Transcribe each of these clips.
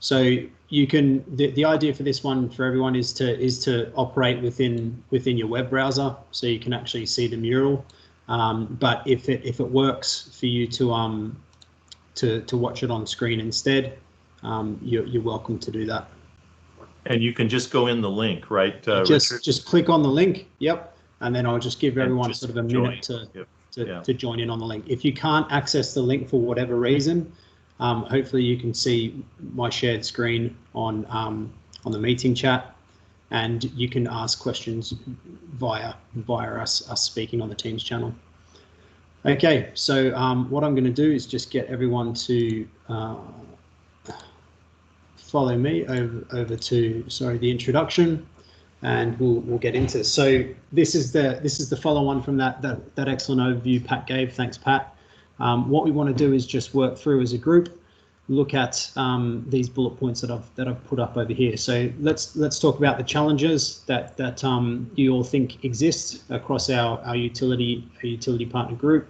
So you can, the idea for this one for everyone is to operate within your web browser, so you can actually see the mural. But if it works for you to watch it on screen instead, you're welcome to do that. And you can just go in the link, right? Just click on the link. Yep. And then I'll just give everyone sort of a minute to join in on the link. If you can't access the link for whatever reason, hopefully you can see my shared screen on the meeting chat, and you can ask questions via us speaking on the Teams channel. Okay, so what I'm going to do is just get everyone to follow me over to the introduction, and we'll get into this. So this is the follow on from that excellent overview Pat gave. Thanks, Pat. What we want to do is just work through as a group, look at these bullet points that I've put up over here. So let's talk about the challenges that you all think exist across our utility partner group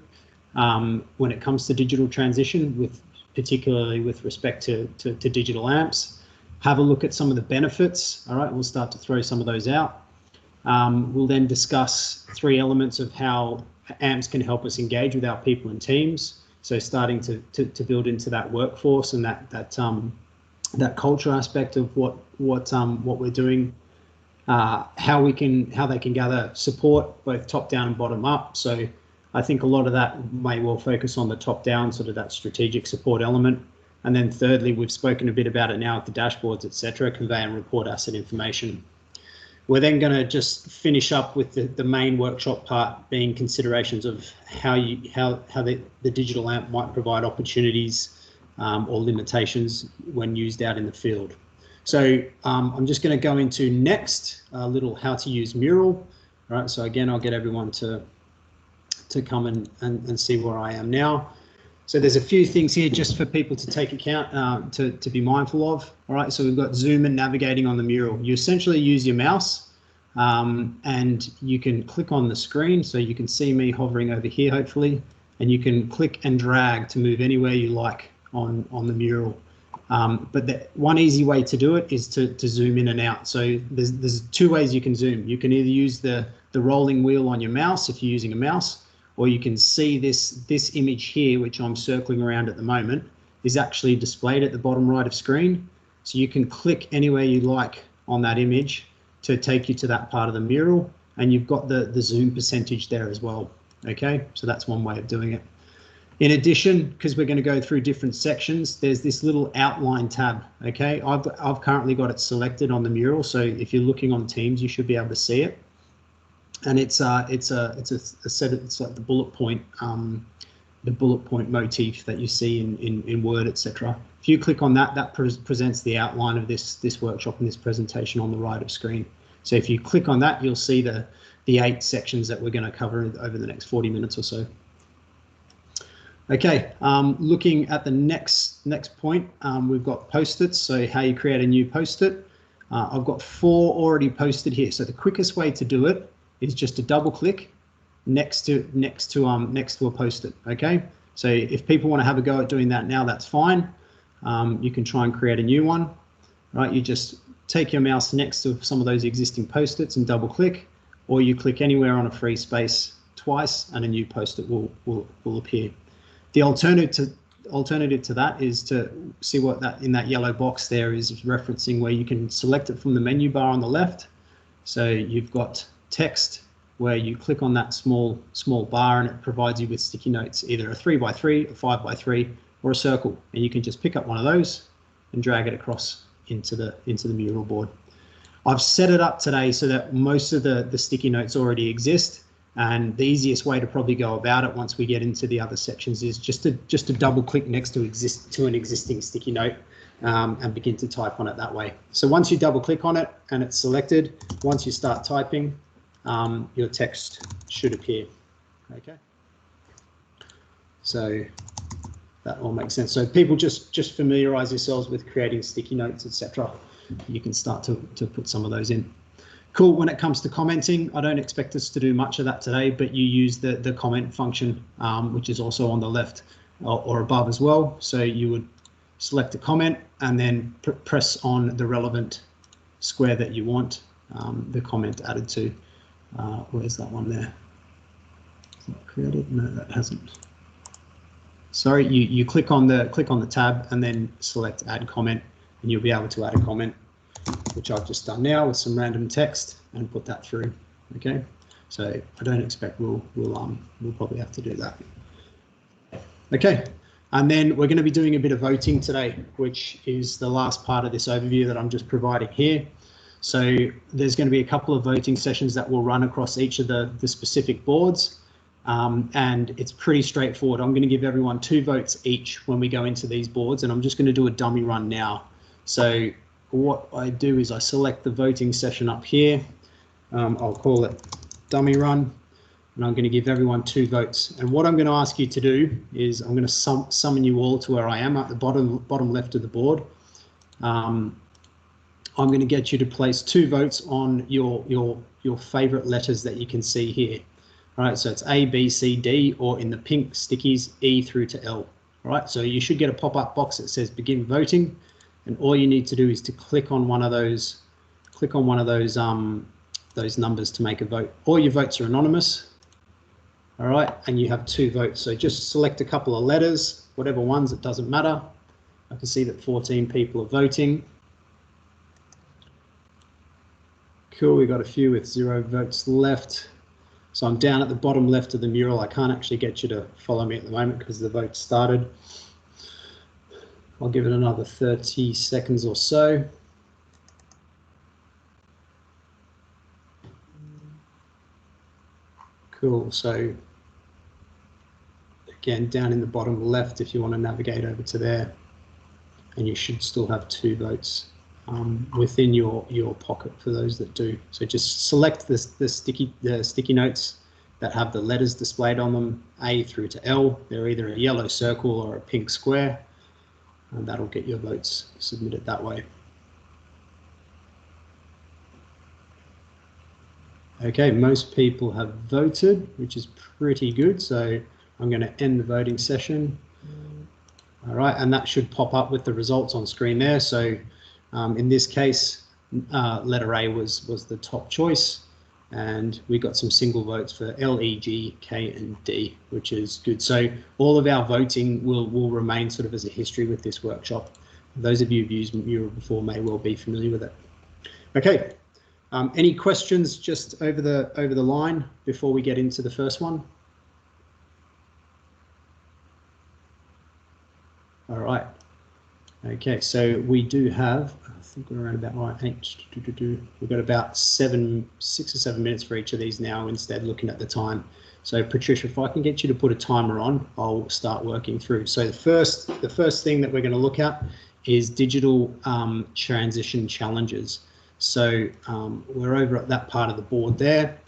when it comes to digital transition, particularly with respect to digital amps. Have a look at some of the benefits. All right, we'll start to throw some of those out. We'll then discuss 3 elements of how amps can help us engage with our people and teams. So starting to build into that workforce and that culture aspect of what we're doing. How they can gather support both top down and bottom up. So I think a lot of that may well focus on the top down, sort of that strategic support element. And then thirdly, we've spoken a bit about it now with the dashboards, etc., convey and report asset information. We're then going to just finish up with the main workshop part, being considerations of how the digital amp might provide opportunities or limitations when used out in the field. So I'm just going to go into next a little how to use Mural. All right, so again, I'll get everyone to come and see where I am now. So there's a few things here just for people to take account, to be mindful of. All right, so we've got zoom and navigating on the mural. You essentially use your mouse and you can click on the screen. So you can see me hovering over here, hopefully, and you can click and drag to move anywhere you like on the mural. But one easy way to do it is to zoom in and out. So there's 2 ways you can zoom. You can either use the rolling wheel on your mouse if you're using a mouse, or you can see this image here, which I'm circling around at the moment, is actually displayed at the bottom right of screen. So you can click anywhere you like on that image to take you to that part of the mural, and you've got the zoom percentage there as well. Okay, so that's one way of doing it. In addition, because we're going to go through different sections, there's this little outline tab. Okay, I've currently got it selected on the mural, so if you're looking on Teams, you should be able to see it. And it's a set. It's like the bullet point motif that you see in Word, etc. If you click on that, that presents the outline of this workshop and this presentation on the right of screen. So if you click on that, you'll see the 8 sections that we're going to cover over the next 40 minutes or so. Okay, looking at the next point, we've got post-its. So how you create a new post-it. I've got 4 already posted here. So the quickest way to do it is just to double click next to a post-it. Okay, so if people want to have a go at doing that now, that's fine. You can try and create a new one. Right, you just take your mouse next to some of those existing post-its and double click, or you click anywhere on a free space twice and a new post-it will appear. The alternative to that is to see what that in that yellow box there is referencing, where you can select it from the menu bar on the left. So you've got text where you click on that small bar and it provides you with sticky notes, either a 3x3, a 5x3, or a circle, and you can just pick up one of those and drag it across into the mural board. I've set it up today so that most of the sticky notes already exist, and the easiest way to probably go about it once we get into the other sections is just to double click next to an existing sticky note and begin to type on it that way. So once you double click on it and it's selected, once you start typing, your text should appear. Okay, so that all makes sense. So people just familiarize yourselves with creating sticky notes, etc. You can start to put some of those in. Cool. When it comes to commenting, I don't expect us to do much of that today, but you use the comment function, which is also on the left or above as well. So you would select a comment, and then press on the relevant square that you want the comment added to. Where's that one there? Is that created? No, that hasn't. Sorry, you click on the tab and then select add comment, and you'll be able to add a comment, which I've just done now with some random text and put that through. Okay, so I don't expect we'll probably have to do that. Okay, and then we're going to be doing a bit of voting today, which is the last part of this overview that I'm just providing here. So there's going to be a couple of voting sessions that will run across each of the specific boards. And it's pretty straightforward. I'm going to give everyone 2 votes each when we go into these boards, and I'm just going to do a dummy run now. So what I do is I select the voting session up here. I'll call it dummy run, and I'm going to give everyone 2 votes. And what I'm going to ask you to do is I'm going to summon you all to where I am at the bottom left of the board. I'm going to get you to place 2 votes on your favorite letters that you can see here. All right, so it's A, B, C, D, or in the pink stickies, E through to L. All right, so you should get a pop-up box that says begin voting, and all you need to do is to click on one of those numbers to make a vote. All your votes are anonymous. All right, and you have 2 votes. So just select a couple of letters, whatever ones, it doesn't matter. I can see that 14 people are voting. Cool, we got a few with 0 votes left. So I'm down at the bottom left of the mural. I can't actually get you to follow me at the moment because the vote started. I'll give it another 30 seconds or so. Cool, so again, down in the bottom left, if you want to navigate over to there, and you should still have 2 votes within your pocket for those that do. So just select the sticky notes that have the letters displayed on them, A through to L. They're either a yellow circle or a pink square, and that'll get your votes submitted that way. Okay, most people have voted, which is pretty good. So I'm going to end the voting session. All right, and that should pop up with the results on screen there. So in this case, letter A was the top choice, and we got some single votes for L, E, G, K, and D, which is good. So all of our voting will remain sort of as a history with this workshop. Those of you who've used Mural before may well be familiar with it. Okay, any questions just over the line before we get into the first one? All right. Okay, so we do have, I think we're around about right, we've got about 6 or 7 minutes for each of these now instead, looking at the time. So Patricia, if I can get you to put a timer on, I'll start working through. So the first thing that we're going to look at is digital transition challenges. So we're over at that part of the board there.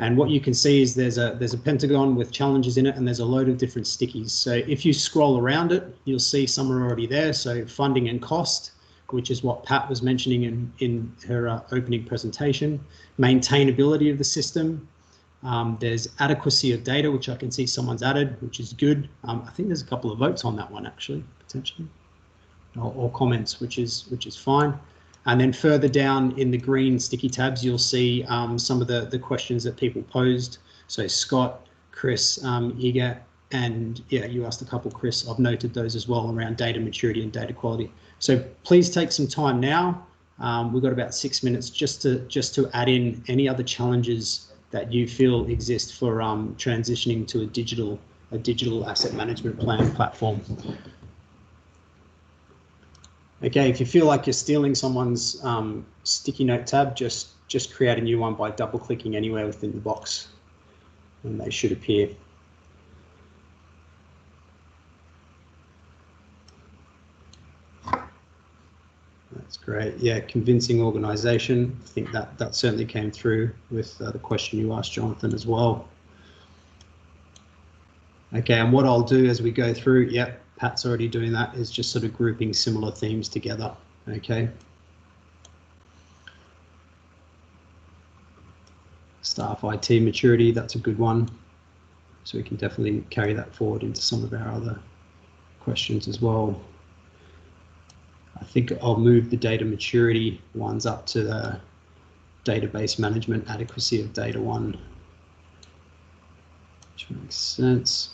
And what you can see is there's a pentagon with challenges in it, and there's a load of different stickies. So if you scroll around it, you'll see some are already there. So funding and cost, which is what Pat was mentioning in her opening presentation. Maintainability of the system. There's adequacy of data, which I can see someone's added, which is good. I think there's a couple of votes on that one actually, potentially, or comments, which is fine. And then further down in the green sticky tabs, you'll see some of the questions that people posed. So Scott, Chris, Iga, and yeah, you asked a couple, Chris. I've noted those as well around data maturity and data quality. So please take some time now. We've got about 6 minutes just to add in any other challenges that you feel exist for transitioning to a digital asset management plan platform. Okay, if you feel like you're stealing someone's sticky note tab, just create a new one by double clicking anywhere within the box, and they should appear. That's great. Yeah, convincing organization. I think that certainly came through with the question you asked, Jonathan, as well. Okay, and what I'll do as we go through, yep, Pat's already doing that, is just sort of grouping similar themes together. Okay. Staff IT maturity, that's a good one. So we can definitely carry that forward into some of our other questions as well. think I'll move the data maturity ones up to the database management adequacy of data one, which makes sense.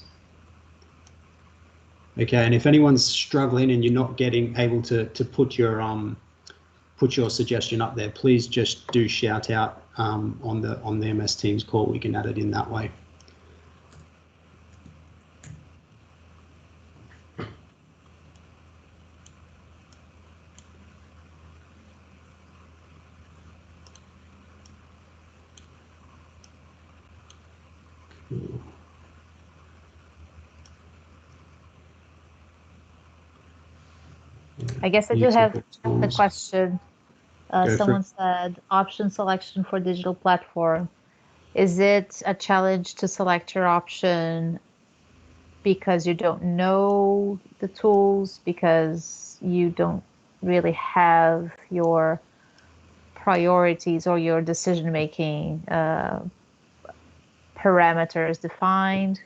Okay, and if anyone's struggling and you're not getting able to put your suggestion up there, please just do shout out on the MS Teams call. We can add it in that way. Cool. I guess I do have the question. Someone said option selection for digital platform. Is it a challenge to select your option because you don't know the tools, because you don't really have your priorities or your decision-making parameters defined?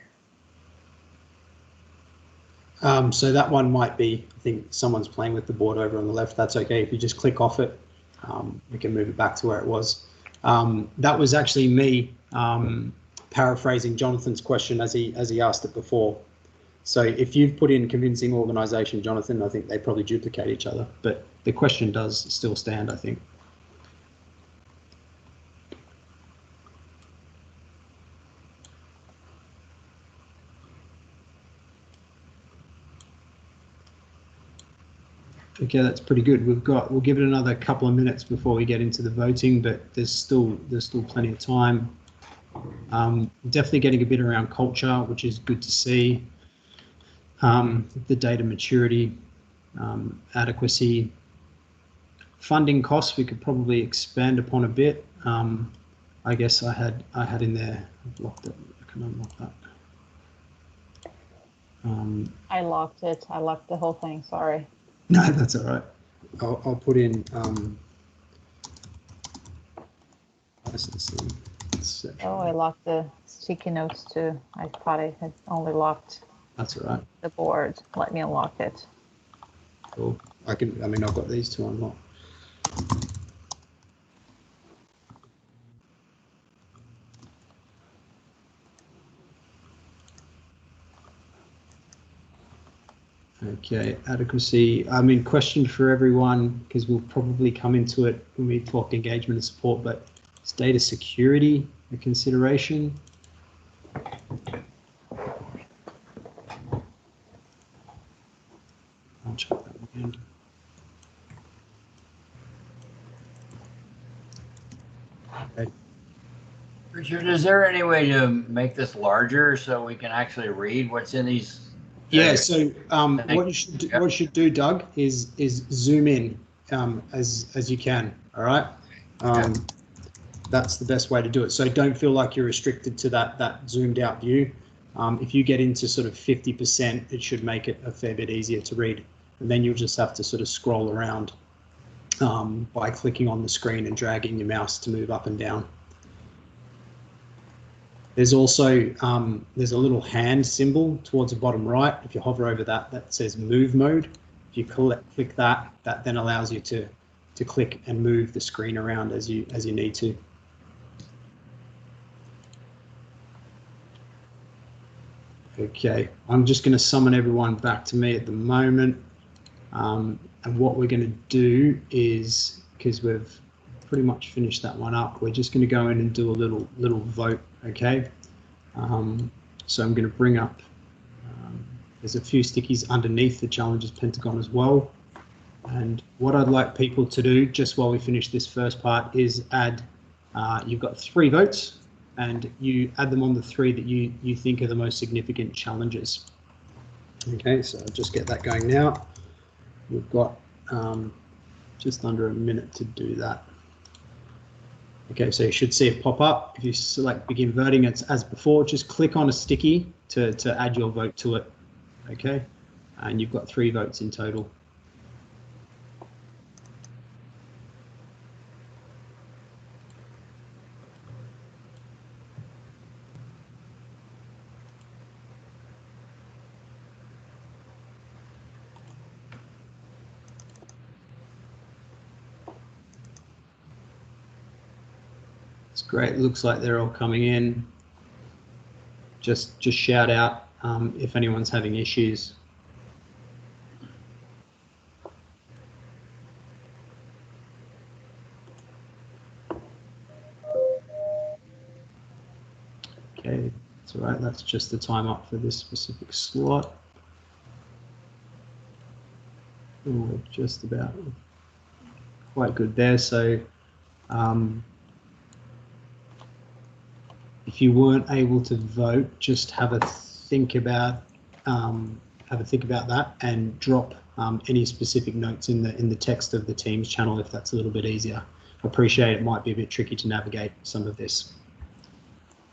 So that one might be, I think someone's playing with the board over on the left. That's okay. If you just click off it, we can move it back to where it was. That was actually me paraphrasing Jonathan's question as he asked it before. So if you've put in convincing organisation, Jonathan, I think they probably duplicate each other, but the question does still stand, I think. Okay, that's pretty good. We'll give it another couple of minutes before we get into the voting, but there's still plenty of time. Definitely getting a bit around culture, which is good to see. The data maturity, adequacy, funding costs, we could probably expand upon a bit. I guess I had in there, I've locked it. I can unlock that. I locked it. I locked the whole thing. Sorry. No, that's all right. I'll put in licensing. Oh, I locked the sticky notes too. I thought I had only locked. That's all right. The board. Let me unlock it. Cool. I've got these two unlocked. Okay, adequacy. Question for everyone, because we'll probably come into it when we talk engagement and support, but is data security a consideration? I'll check that again. Okay. Richard, is there any way to make this larger so we can actually read what's in these? Yeah, so what you should do, Doug, is zoom in as you can. All right, that's the best way to do it. So don't feel like you're restricted to that zoomed out view. If you get into sort of 50%, it should make it a fair bit easier to read, and then you'll just have to sort of scroll around by clicking on the screen and dragging your mouse to move up and down. There's also there's a little hand symbol towards the bottom right. If you hover over that, that says move mode. If you click that, that then allows you to click and move the screen around as you need to. Okay, I'm just going to summon everyone back to me at the moment. And what we're going to do is, because we've pretty much finished that one up, we're just going to go in and do a little vote. Okay, so I'm going to bring up, there's a few stickies underneath the challenges pentagon as well. And what I'd like people to do just while we finish this first part is add, you've got 3 votes and you add them on the 3 that you think are the most significant challenges. Okay, so I'll just get that going now. We've got just under a minute to do that. Okay, so you should see it pop up. If you select begin voting, it's as before, just click on a sticky to add your vote to it. Okay, and you've got 3 votes in total. great. Looks like they're all coming in. Just shout out if anyone's having issues. Okay, that's all right. That's just the time up for this specific slot. Ooh, we're just about quite good there. So if you weren't able to vote, just have a think about that and drop any specific notes in the text of the Teams channel if that's a little bit easier. I appreciate it might be a bit tricky to navigate some of this.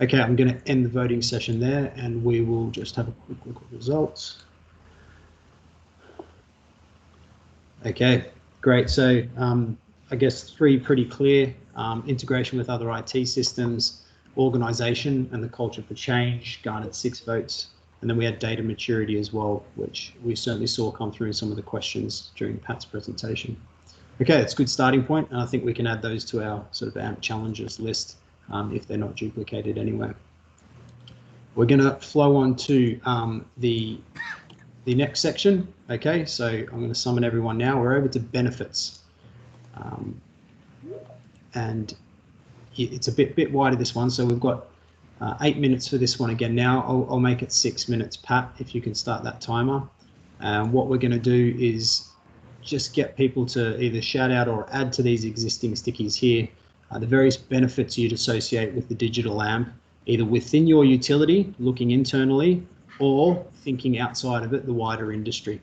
Okay, I'm going to end the voting session there, and we will just have a quick look at results. Okay, great. So I guess 3 pretty clear: integration with other IT systems, organisation, and the culture for change garnered 6 votes. And then we had data maturity as well, which we certainly saw come through in some of the questions during Pat's presentation. Okay, it's a good starting point, and I think we can add those to our sort of AMP challenges list if they're not duplicated anywhere. We're going to flow on to the next section. Okay, so I'm going to summon everyone now. We're over to benefits, and it's a bit wider, this one, so we've got 8 minutes for this one again. Now I'll make it 6 minutes, Pat, if you can start that timer. What we're going to do is just get people to either shout out or add to these existing stickies here the various benefits you'd associate with the digital AMP, either within your utility, looking internally, or thinking outside of it, the wider industry.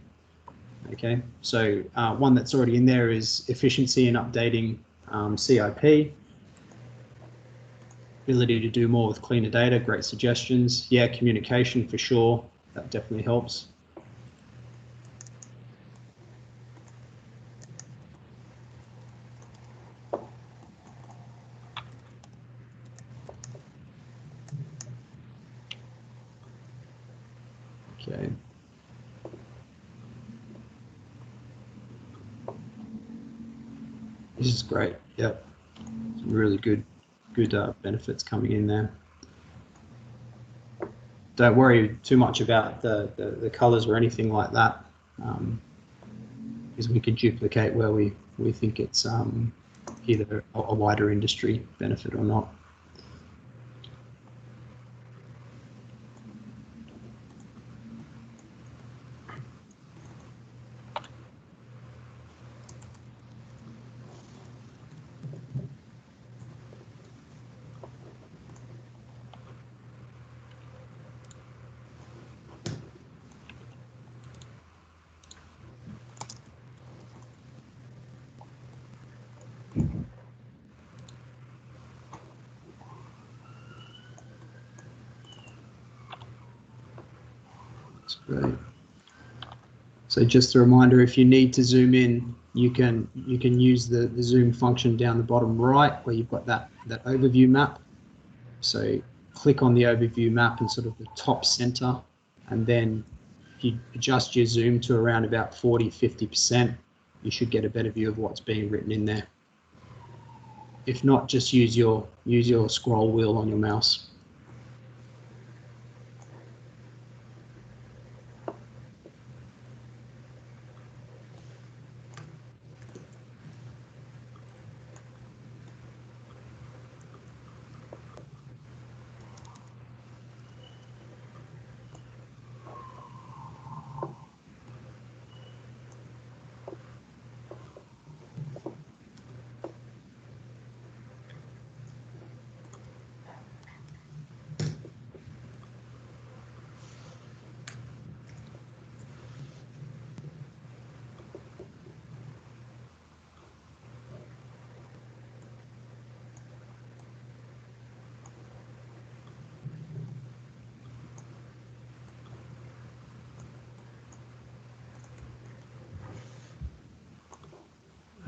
Okay, so one that's already in there is efficiency in updating CIP, ability to do more with cleaner data, great suggestions. Yeah, communication for sure, that definitely helps. Okay. This is great. Yep. Some really good benefits coming in there. Don't worry too much about the colors or anything like that, because we can duplicate where we think it's either a wider industry benefit or not. Great. So just a reminder, if you need to zoom in, you can use the zoom function down the bottom right where you've got that overview map. So click on the overview map in sort of the top center, and then if you adjust your zoom to around about 40–50%, you should get a better view of what's being written in there. If not, just use your scroll wheel on your mouse.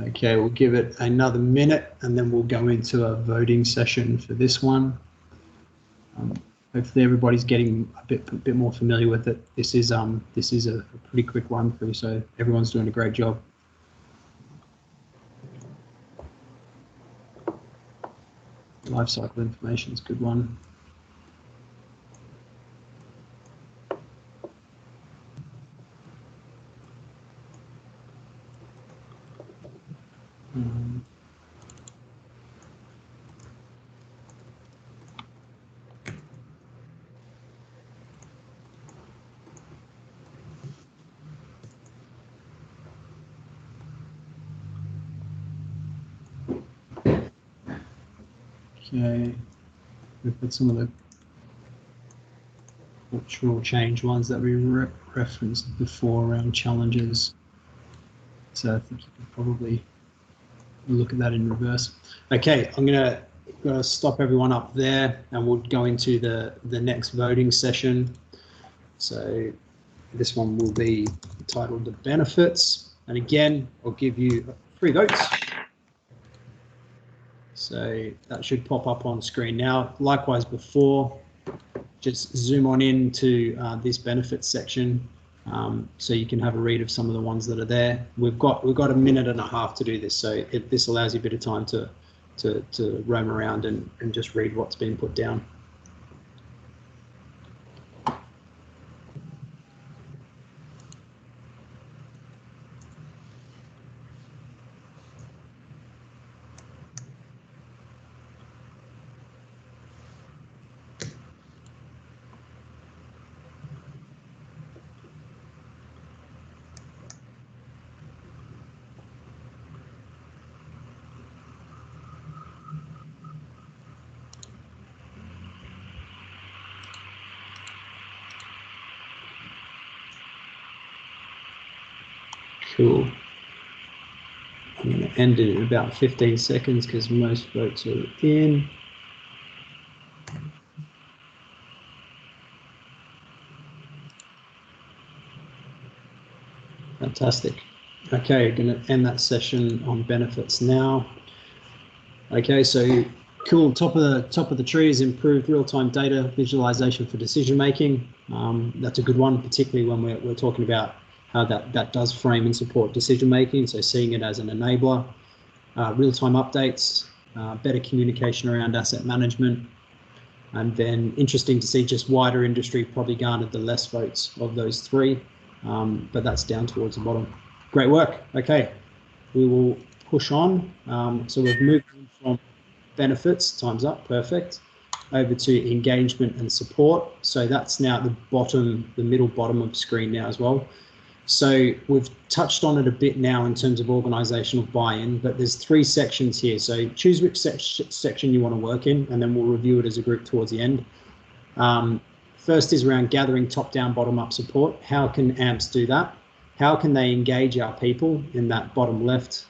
Okay, we'll give it another minute and then we'll go into a voting session for this one. Hopefully everybody's getting a bit more familiar with it. This is a pretty quick run through, so everyone's doing a great job. Life cycle information is a good one. Okay, we've got some of the cultural change ones that we referenced before around challenges. So I think you could probably look at that in reverse. Okay, I'm gonna stop everyone up there, and we'll go into the next voting session. So this one will be titled the benefits, and again, I'll give you 3 votes. So that should pop up on screen now. Likewise before, just zoom on into this benefits section so you can have a read of some of the ones that are there. We've got a minute and a half to do this, so this allows you a bit of time to roam around and just read what's been put down. Cool. I'm going to end it in about 15 seconds because most votes are in. Fantastic. Okay, going to end that session on benefits now. Okay, so cool. Top of the tree is improved real-time data visualization for decision making. That's a good one, particularly when we're talking about how that does frame and support decision making. So seeing it as an enabler, real-time updates, better communication around asset management, and then interesting to see just wider industry probably garnered the less votes of those 3, but that's down towards the bottom. Great work. Okay, we will push on. So we've moved from benefits, time's up, perfect, over to engagement and support. So that's now at the middle bottom of the screen now as well. So we've touched on it a bit now in terms of organizational buy-in, but there's 3 sections here. So choose which section you want to work in, and then we'll review it as a group towards the end. First is around gathering top-down, bottom-up support. How can AMPS do that? How can they engage our people in that bottom left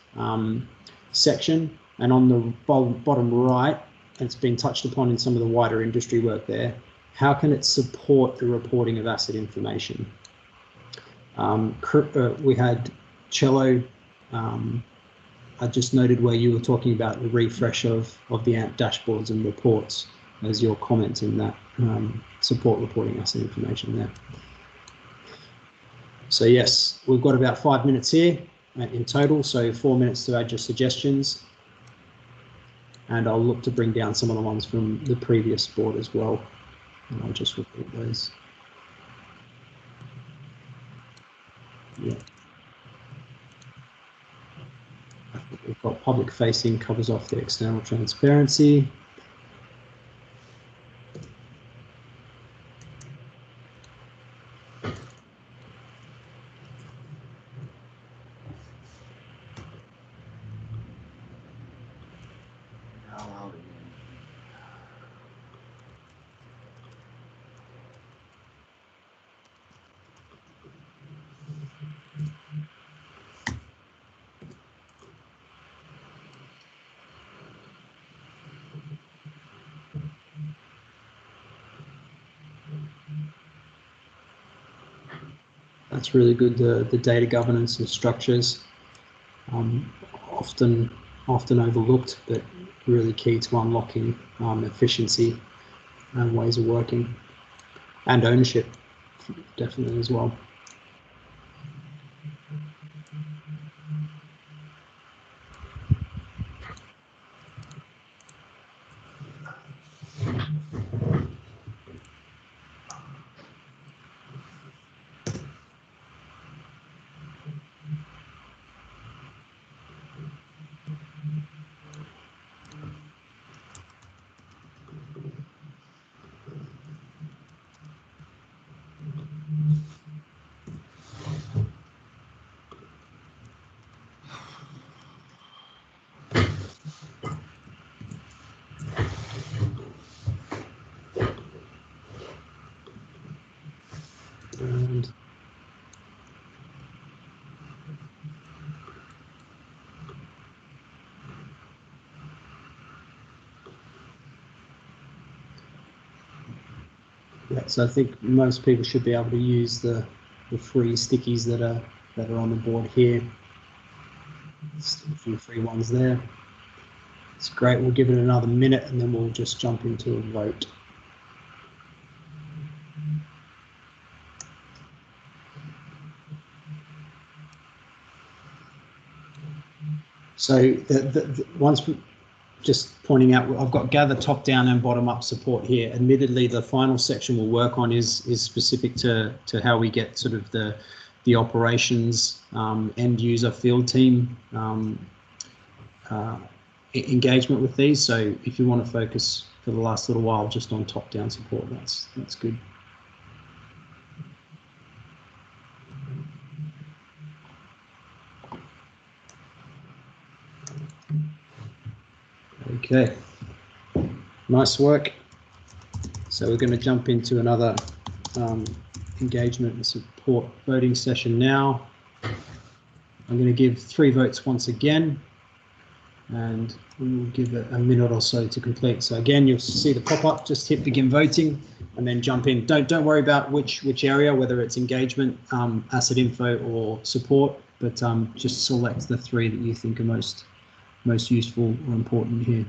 section? And on the bottom right, it's been touched upon in some of the wider industry work there, how can it support the reporting of asset information? We had Cello, I just noted where you were talking about the refresh of the AMP dashboards and reports as your comment in that support reporting asset information there. So yes, we've got about 5 minutes here in total, so 4 minutes to add your suggestions. And I'll look to bring down some of the ones from the previous board as well. And I'll just repeat those. Yeah. We've got public facing covers off the external transparency. That's really good, the data governance and structures, often overlooked, but really key to unlocking efficiency and ways of working, and ownership, definitely as well. Yeah, so I think most people should be able to use the free stickies that are on the board here. Still a few free ones there. It's great. We'll give it another minute and then we'll just jump into a vote. So once just pointing out, I've got gather top down and bottom up support here. Admittedly, the final section we'll work on is specific to how we get sort of the operations end user field team engagement with these. So if you want to focus for the last little while just on top down support, that's good. Okay, nice work. So we're going to jump into another engagement and support voting session now. I'm going to give 3 votes once again, and we will give it a minute or so to complete. So again, you'll see the pop-up, just hit begin voting and then jump in. Don't worry about which area, whether it's engagement, asset info or support, but just select the 3 that you think are most useful or important here.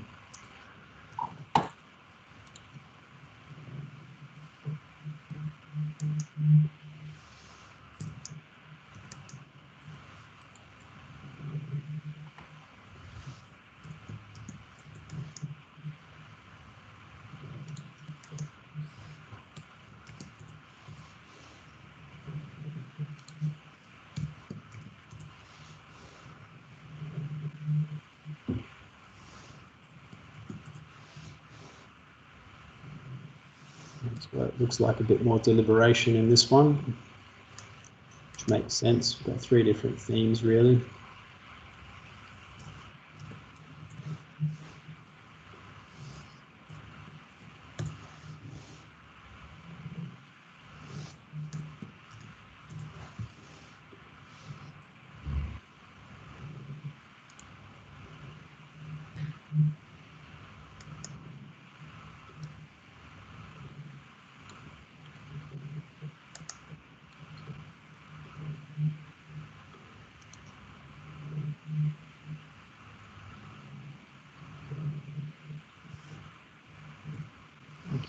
So it looks like a bit more deliberation in this one, which makes sense. We've got 3 different themes really.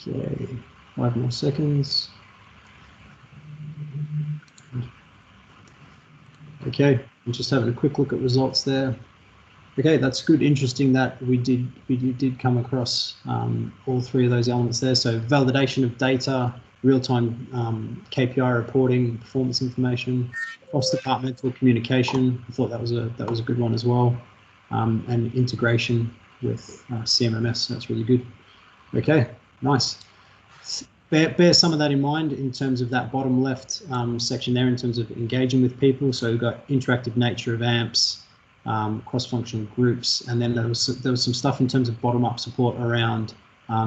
Okay, 5 more seconds. Okay, I'm just having a quick look at results there. Okay, that's good. Interesting that we did come across all 3 of those elements there. So validation of data, real-time KPI reporting, performance information, cross-departmental communication. I thought that was a good one as well, and integration with CMMS. That's really good. Okay, nice. Bear some of that in mind in terms of that bottom left section there in terms of engaging with people. So we've got interactive nature of AMPs, cross-functional groups, and then there was some stuff in terms of bottom-up support around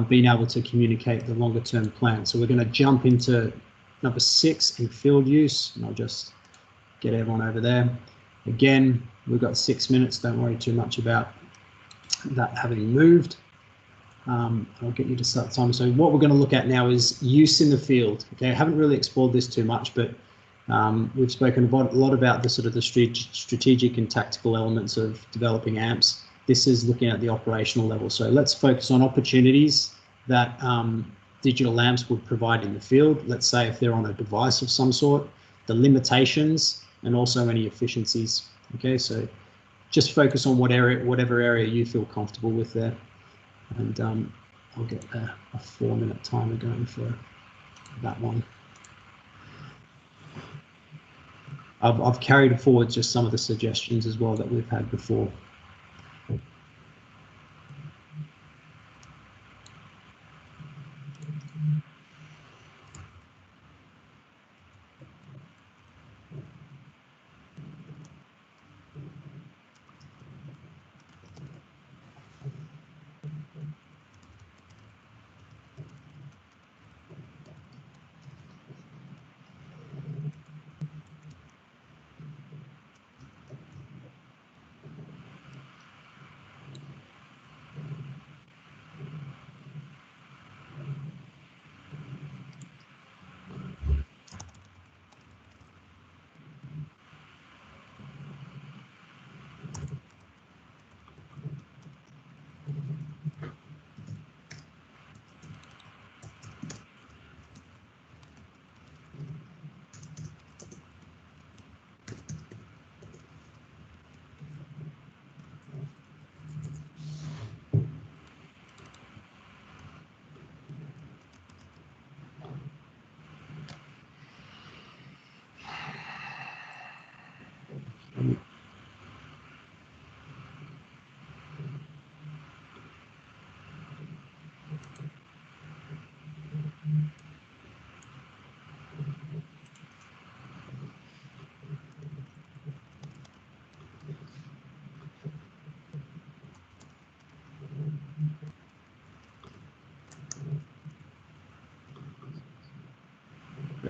being able to communicate the longer-term plan. So we're going to jump into number 6 in field use, and I'll just get everyone over there. Again, we've got 6 minutes. Don't worry too much about that having moved. I'll get you to start time. So what we're going to look at now is use in the field. Okay, I haven't really explored this too much, but we've spoken a lot about the sort of the strategic and tactical elements of developing AMPs. This is looking at the operational level. So let's focus on opportunities that digital AMPs would provide in the field. Let's say if they're on a device of some sort, the limitations and also any efficiencies. Okay, so just focus on whatever area you feel comfortable with there. And I'll get a 4-minute timer going for that one. I've carried forward just some of the suggestions as well that we've had before.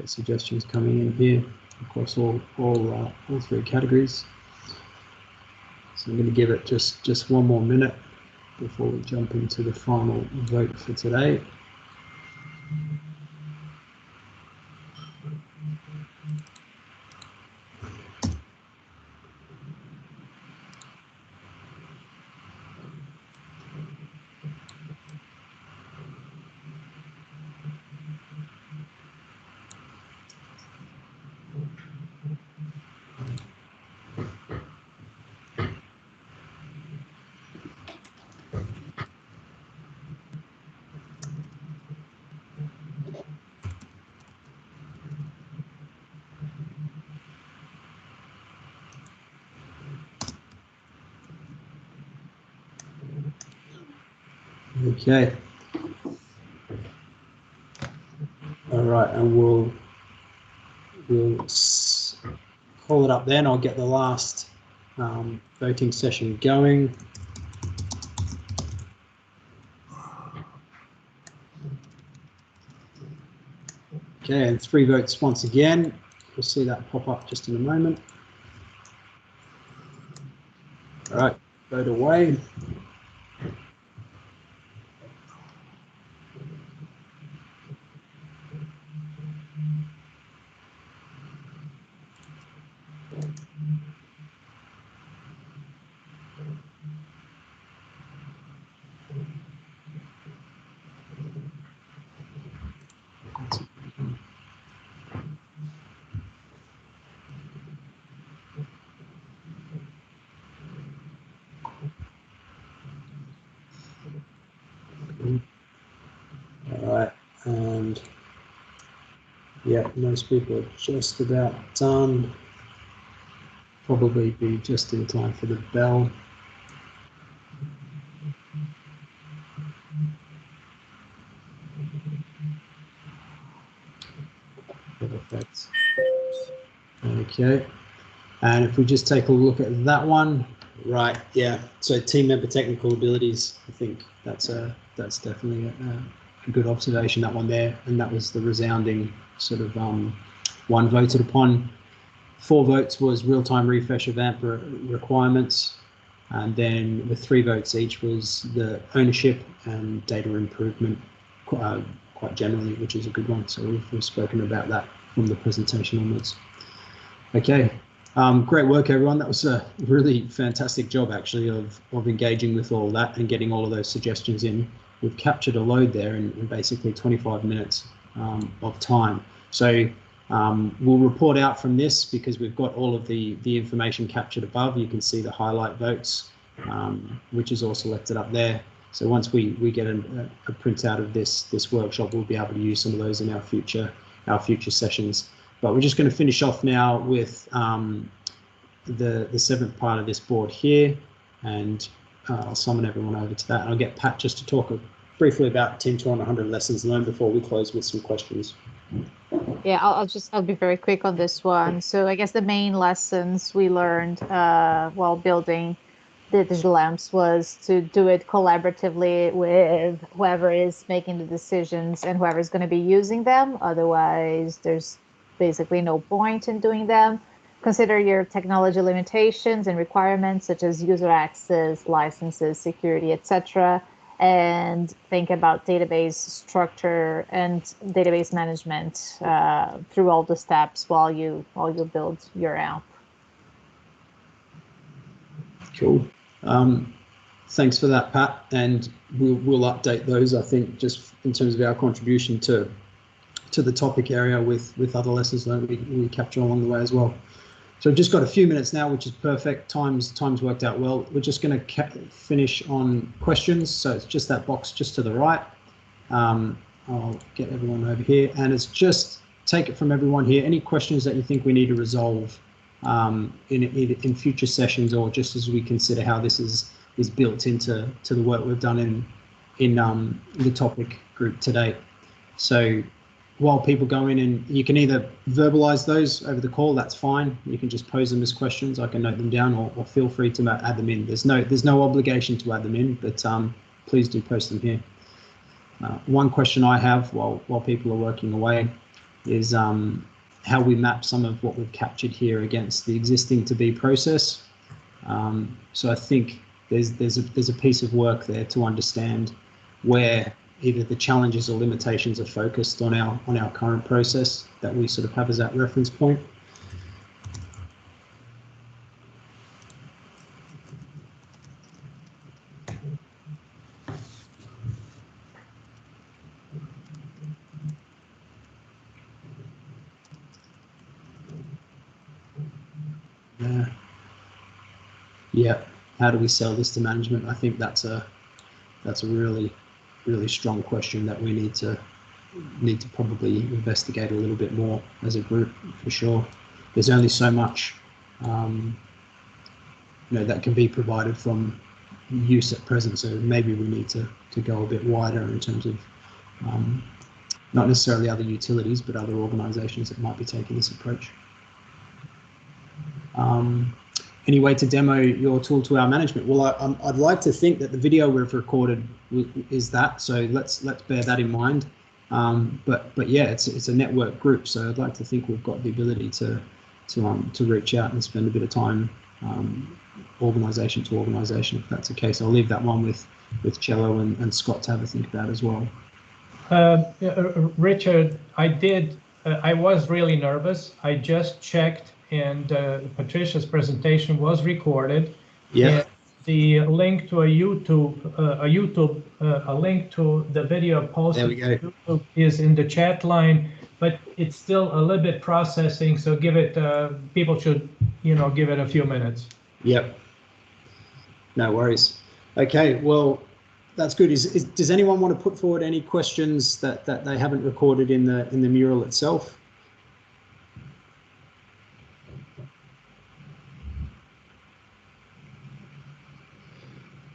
great suggestions coming in here across all three categories. So I'm going to give it just one more minute before we jump into the final vote for today. Okay. All right, and we'll call it up then. I'll get the last voting session going. Okay, and 3 votes once again. We'll see that pop up just in a moment. All right, vote away. All right, and yeah, most people are just about done. Probably be just in time for the bell. Perfect. Okay, and if we just take a look at that one, right? Yeah. So team member technical abilities. I think that's definitely a good observation. That one there, and that was the resounding sort of one voted upon. 4 votes was real-time refresh of AMP requirements, and then with 3 votes each was the ownership and data improvement, quite generally, which is a good one. So we've spoken about that from the presentation onwards. Okay, great work, everyone. That was a really fantastic job, actually, of engaging with all that and getting all of those suggestions in. We've captured a load there in basically 25 minutes of time. So we'll report out from this because we've got all of the information captured above. You can see the highlight votes, which is all selected up there. So once we get a printout of this workshop, we'll be able to use some of those in our future sessions. But we're just going to finish off now with the 7th part of this board here, and I'll summon everyone over to that. And I'll get Pat just to talk briefly about Team 200 lessons learned before we close with some questions. Yeah, I'll be very quick on this one. So I guess the main lessons we learned while building the digital lamps was to do it collaboratively with whoever is making the decisions and whoever is going to be using them. Otherwise, there's basically no point in doing them. Consider your technology limitations and requirements such as user access, licenses, security, etc. And think about database structure and database management through all the steps while you build your app. Cool. Thanks for that, Pat. And we'll update those, I think, just in terms of our contribution to the topic area with other lessons learned we capture along the way as well. So we've just got a few minutes now, which is perfect. Time's worked out well. We're just going to finish on questions. So it's just that box just to the right. I'll get everyone over here, and it's just take it from everyone here. Any questions that you think we need to resolve in future sessions, or just as we consider how this is built into the work we've done in the topic group today. So while people go in, and you can either verbalize those over the call, that's fine. You can just pose them as questions. I can note them down, or feel free to add them in. There's no obligation to add them in, but please do post them here. One question I have while people are working away, is how we map some of what we've captured here against the existing to be process. So I think there's a piece of work there to understand where either the challenges or limitations are focused on our current process that we sort of have as that reference point. Yeah, how do we sell this to management? I think that's a really strong question that we need to probably investigate a little bit more as a group, for sure. There's only so much that can be provided from use at present, so maybe we need to go a bit wider in terms of not necessarily other utilities, but other organizations that might be taking this approach. Any way to demo your tool to our management? Well, I'd like to think that the video we've recorded is that, so let's bear that in mind. But yeah, it's a network group, so I'd like to think we've got the ability to reach out and spend a bit of time, organisation to organisation, if that's the case. I'll leave that one with Cello and Scott to have a think about as well. Richard, I was really nervous. I just checked, and Patricia's presentation was recorded. Yeah. The link to a link to the video posted to YouTube is in the chat line, but it's still a little bit processing. So give it. People should, give it a few minutes. Yep. No worries. Okay. Well, that's good. Does anyone want to put forward any questions that they haven't recorded in the mural itself?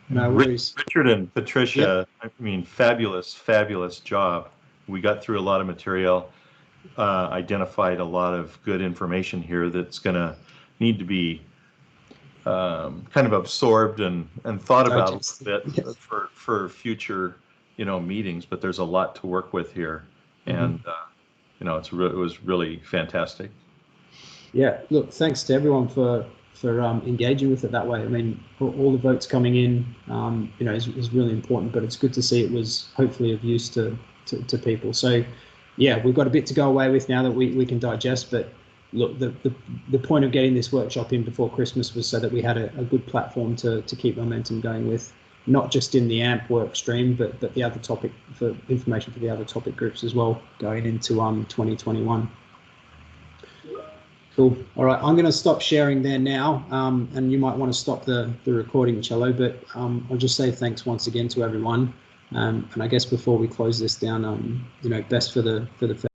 No worries. Richard and Patricia, yep. I mean, fabulous job. We got through a lot of material, identified a lot of good information here that's going to need to be kind of absorbed and thought about a bit for future, meetings. But there's a lot to work with here, and it was really fantastic. Yeah. Look, thanks to everyone for engaging with it that way. I mean, all the votes coming in, is really important, but it's good to see it was hopefully of use to people. So yeah, we've got a bit to go away with now that we can digest, but look, the point of getting this workshop in before Christmas was so that we had a good platform to keep momentum going with, not just in the AMP work stream, but the other topic, for information for the other topic groups as well, going into 2021. Cool. All right, I'm going to stop sharing there now, and you might want to stop the recording, Cello, but I'll just say thanks once again to everyone. And I guess before we close this down, best for the